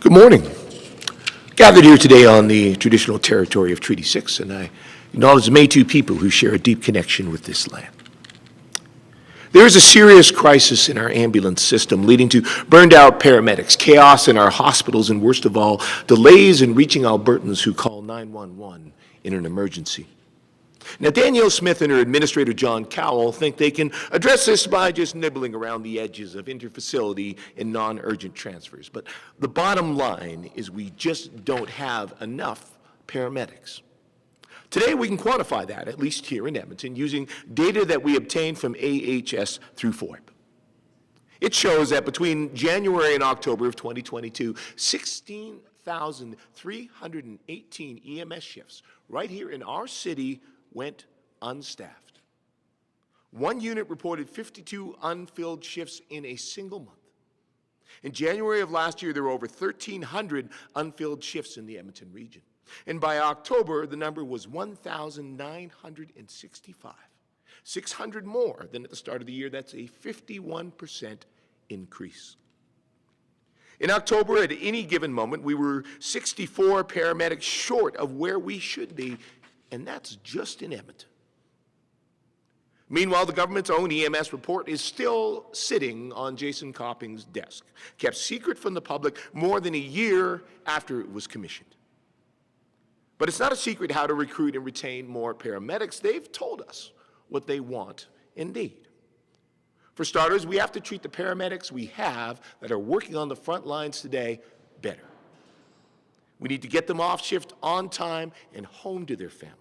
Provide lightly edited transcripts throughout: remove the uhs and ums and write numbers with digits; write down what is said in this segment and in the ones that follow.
Good morning. Gathered here today on the traditional territory of Treaty 6, and I acknowledge the Métis people who share a deep connection with this land. There is a serious crisis in our ambulance system, leading to burned-out paramedics, chaos in our hospitals, and worst of all, delays in reaching Albertans who call 911 in an emergency. Now, Danielle Smith and her administrator, John Cowell, think they can address this by just nibbling around the edges of interfacility and non-urgent transfers. But the bottom line is we just don't have enough paramedics. Today, we can quantify that, at least here in Edmonton, using data that we obtained from AHS through FOIP. It shows that between January and October of 2022, 16,318 EMS shifts right here in our city went unstaffed. One unit reported 52 unfilled shifts in a single month. In January of last year, there were over 1,300 unfilled shifts in the Edmonton region. And by October, the number was 1,965, 600 more than at the start of the year. That's a 51% increase. In October, at any given moment, we were 64 paramedics short of where we should be, and that's just in Edmonton. Meanwhile, the government's own EMS report is still sitting on Jason Copping's desk, kept secret from the public more than a year after it was commissioned. But it's not a secret how to recruit and retain more paramedics. They've told us what they want and need. For starters, we have to treat the paramedics we have that are working on the front lines today better. We need to get them off shift on time and home to their families.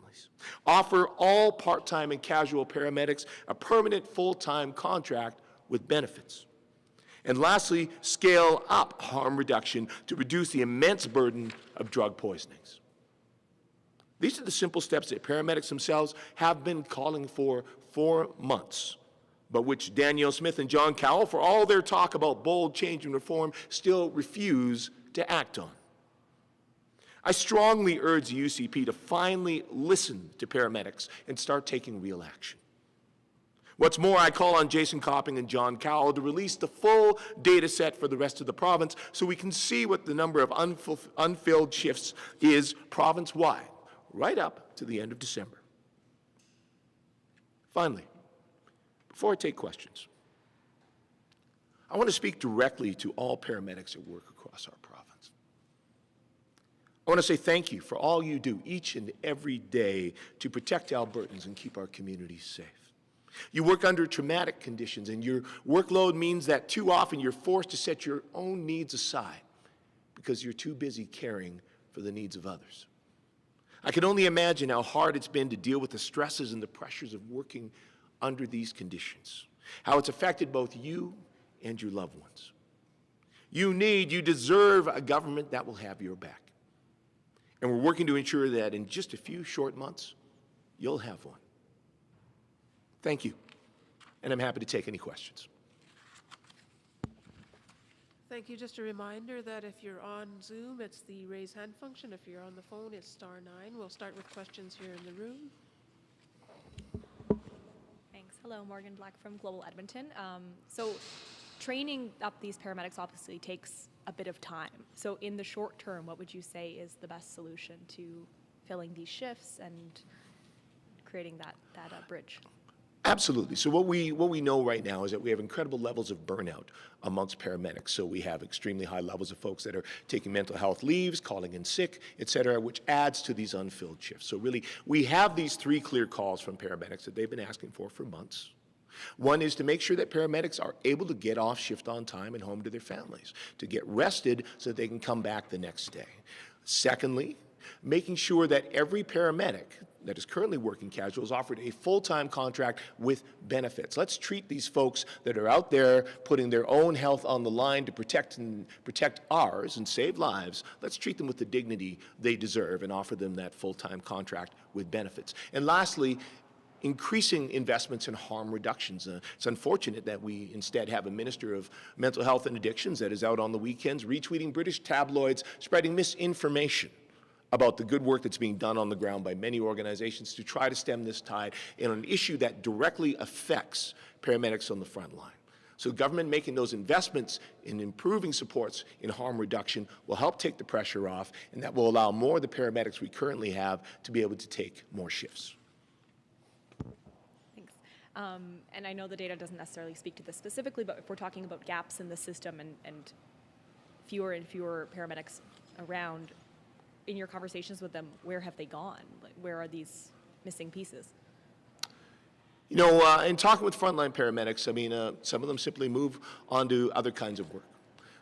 Offer all part-time and casual paramedics a permanent full-time contract with benefits. And lastly, scale up harm reduction to reduce the immense burden of drug poisonings. These are the simple steps that paramedics themselves have been calling for months, but which Danielle Smith and John Cowell, for all their talk about bold change and reform, still refuse to act on. I strongly urge the UCP to finally listen to paramedics and start taking real action. What's more, I call on Jason Copping and John Cowell to release the full data set for the rest of the province so we can see what the number of unfilled shifts is province-wide, right up to the end of December. Finally, before I take questions, I want to speak directly to all paramedics that work across our province. I want to say thank you for all you do each and every day to protect Albertans and keep our communities safe. You work under traumatic conditions, and your workload means that too often you're forced to set your own needs aside because you're too busy caring for the needs of others. I can only imagine how hard it's been to deal with the stresses and the pressures of working under these conditions, how it's affected both you and your loved ones. You deserve a government that will have your back. And we're working to ensure that in just a few short months, you'll have one. Thank you, and I'm happy to take any questions. Thank you. Just a reminder that if you're on Zoom, it's the raise hand function. If you're on the phone, it's *9. We'll start with questions here in the room. Thanks. Hello, Morgan Black from Global Edmonton. So training up these paramedics obviously takes a bit of time. So in the short term, what would you say is the best solution to filling these shifts and creating that bridge? Absolutely. So what we know right now is that we have incredible levels of burnout amongst paramedics. So we have extremely high levels of folks that are taking mental health leaves, calling in sick, et cetera, which adds to these unfilled shifts. So really, we have these three clear calls from paramedics that they've been asking for months. One is to make sure that paramedics are able to get off shift on time and home to their families, to get rested so that they can come back the next day. Secondly, making sure that every paramedic that is currently working casual is offered a full-time contract with benefits. Let's treat these folks that are out there putting their own health on the line to protect ours and save lives. Let's treat them with the dignity they deserve and offer them that full-time contract with benefits. And lastly, increasing investments in harm reductions. It's unfortunate that we instead have a Minister of Mental Health and Addictions that is out on the weekends retweeting British tabloids, spreading misinformation about the good work that's being done on the ground by many organizations to try to stem this tide in an issue that directly affects paramedics on the front line. So government making those investments in improving supports in harm reduction will help take the pressure off, and that will allow more of the paramedics we currently have to be able to take more shifts. Thanks. And I know the data doesn't necessarily speak to this specifically, but if we're talking about gaps in the system and fewer and fewer paramedics around, in your conversations with them, where have they gone? Like, where are these missing pieces? You know, in talking with frontline paramedics, I mean, some of them simply move on to other kinds of work.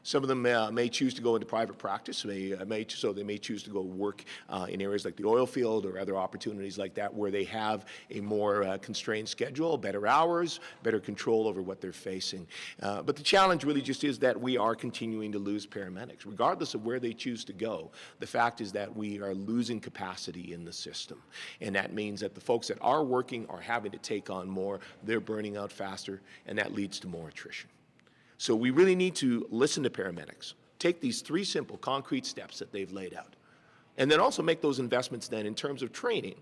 Some of them may choose to go into private practice, so they may choose to go work in areas like the oil field or other opportunities like that where they have a more constrained schedule, better hours, better control over what they're facing. But the challenge really just is that we are continuing to lose paramedics. Regardless of where they choose to go, the fact is that we are losing capacity in the system. And that means that the folks that are working are having to take on more, they're burning out faster, and that leads to more attrition. So we really need to listen to paramedics, take these 3 simple concrete steps that they've laid out, and then also make those investments then in terms of training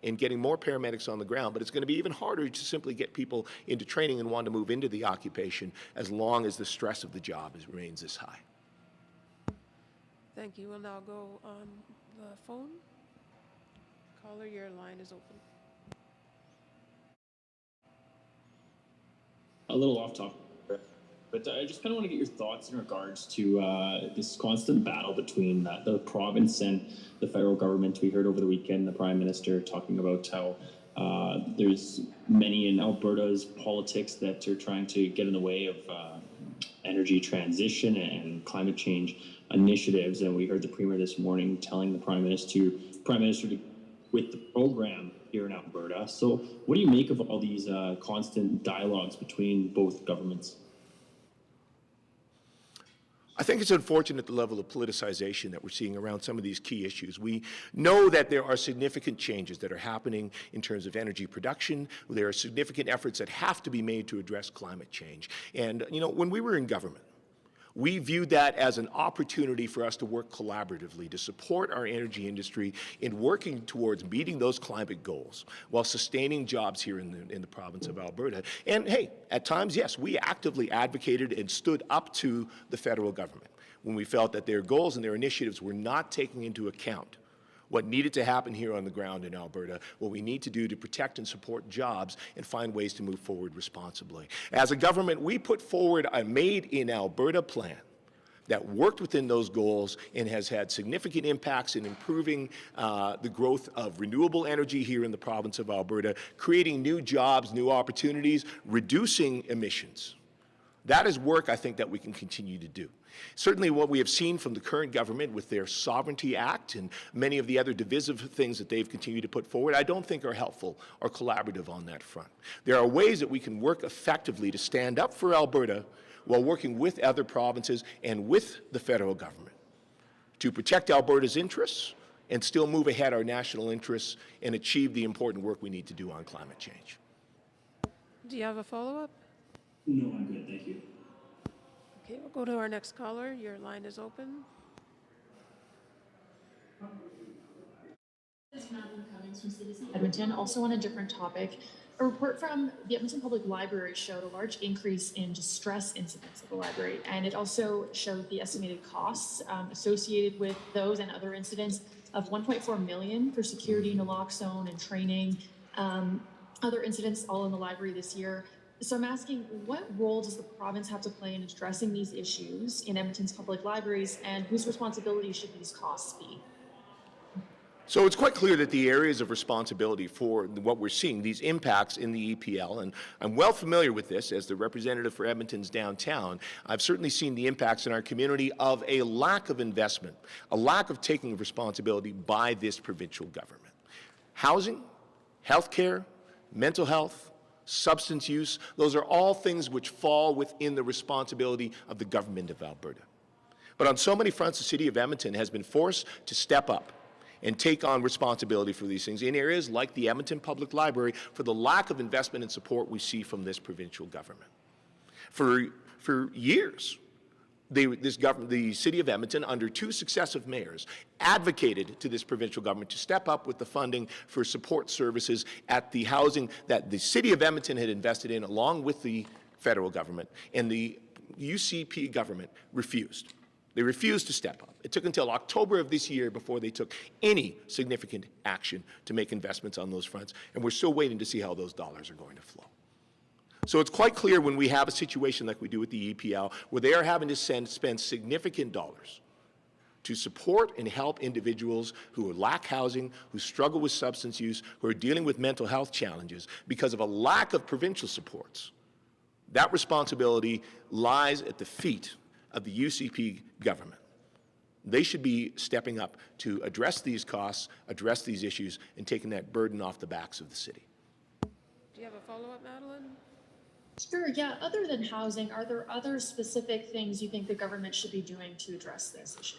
and getting more paramedics on the ground. But it's going to be even harder to simply get people into training and want to move into the occupation as long as the stress of the job remains this high. Thank you. We'll now go on the phone. Caller, your line is open. A little off topic, but I just kind of want to get your thoughts in regards to this constant battle between the province and the federal government. We heard over the weekend the Prime Minister talking about how there's many in Alberta's politics that are trying to get in the way of energy transition and climate change initiatives. And we heard the Premier this morning telling the Prime Minister to quit the program here in Alberta. So what do you make of all these constant dialogues between both governments? I think it's unfortunate the level of politicization that we're seeing around some of these key issues. We know that there are significant changes that are happening in terms of energy production. There are significant efforts that have to be made to address climate change. And, you know, when we were in government, we viewed that as an opportunity for us to work collaboratively to support our energy industry in working towards meeting those climate goals while sustaining jobs here in the province of Alberta. And hey, at times, yes, we actively advocated and stood up to the federal government when we felt that their goals and their initiatives were not taking into account what needed to happen here on the ground in Alberta, what we need to do to protect and support jobs and find ways to move forward responsibly. As a government, we put forward a Made in Alberta plan that worked within those goals and has had significant impacts in improving the growth of renewable energy here in the province of Alberta, creating new jobs, new opportunities, reducing emissions. That is work, I think, that we can continue to do. Certainly what we have seen from the current government with their Sovereignty Act and many of the other divisive things that they've continued to put forward, I don't think are helpful or collaborative on that front. There are ways that we can work effectively to stand up for Alberta while working with other provinces and with the federal government to protect Alberta's interests and still move ahead our national interests and achieve the important work we need to do on climate change. Do you have a follow-up? No, I'm good, thank you. Okay, we'll go to our next caller. Your line is open. This is Madeline Cummings from CBC Edmonton. Also on a different topic, a report from the Edmonton Public Library showed a large increase in distress incidents at the library, and it also showed the estimated costs associated with those and other incidents of $1.4 million for security, naloxone, and training. Other incidents all in the library this year. So I'm asking, what role does the province have to play in addressing these issues in Edmonton's public libraries, and whose responsibility should these costs be? So it's quite clear that the areas of responsibility for what we're seeing, these impacts in the EPL, and I'm well familiar with this as the representative for Edmonton's downtown, I've certainly seen the impacts in our community of a lack of investment, a lack of taking responsibility by this provincial government. Housing, healthcare, mental health, substance use, those are all things which fall within the responsibility of the government of Alberta. But on so many fronts, the City of Edmonton has been forced to step up and take on responsibility for these things in areas like the Edmonton Public Library for the lack of investment and support we see from this provincial government. For years, the City of Edmonton, under 2 successive mayors, advocated to this provincial government to step up with the funding for support services at the housing that the City of Edmonton had invested in, along with the federal government, and the UCP government refused. They refused to step up. It took until October of this year before they took any significant action to make investments on those fronts, and we're still waiting to see how those dollars are going to flow. So it's quite clear when we have a situation like we do with the EPL, where they are having to spend significant dollars to support and help individuals who lack housing, who struggle with substance use, who are dealing with mental health challenges because of a lack of provincial supports. That responsibility lies at the feet of the UCP government. They should be stepping up to address these costs, address these issues, and taking that burden off the backs of the city. Do you have a follow-up, Madeline? Sure, yeah. Other than housing, are there other specific things you think the government should be doing to address this issue?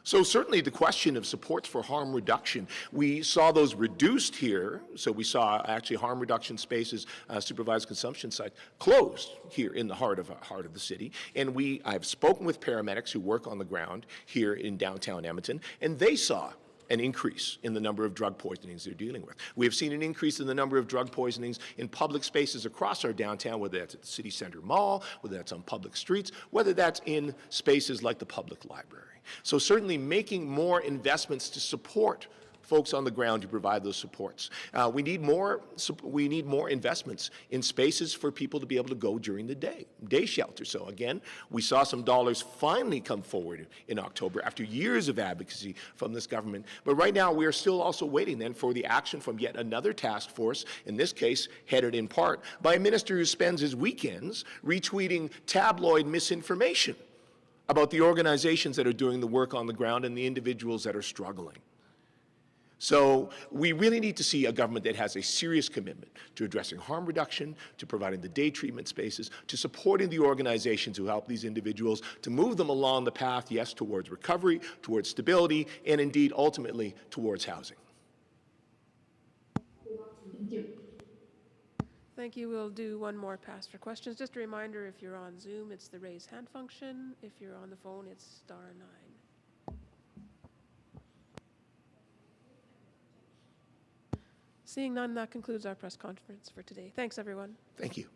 So certainly the question of supports for harm reduction, we saw those reduced here. So we saw actually harm reduction spaces, supervised consumption sites closed here in the heart of the city. And I've spoken with paramedics who work on the ground here in downtown Edmonton, and they saw an increase in the number of drug poisonings they're dealing with. We have seen an increase in the number of drug poisonings in public spaces across our downtown, whether that's at the City Centre Mall, whether that's on public streets, whether that's in spaces like the public library. So certainly making more investments to support folks on the ground to provide those supports. We need more investments in spaces for people to be able to go during the day shelter. So again, we saw some dollars finally come forward in October after years of advocacy from this government. But right now we are still also waiting then for the action from yet another task force, in this case headed in part by a minister who spends his weekends retweeting tabloid misinformation about the organizations that are doing the work on the ground and the individuals that are struggling. So we really need to see a government that has a serious commitment to addressing harm reduction, to providing the day treatment spaces, to supporting the organizations who help these individuals, to move them along the path, yes, towards recovery, towards stability, and indeed, ultimately, towards housing. Thank you. Thank you. We'll do one more pass for questions. Just a reminder, if you're on Zoom, it's the raise hand function. If you're on the phone, it's *9. Seeing none, that concludes our press conference for today. Thanks, everyone. Thank you.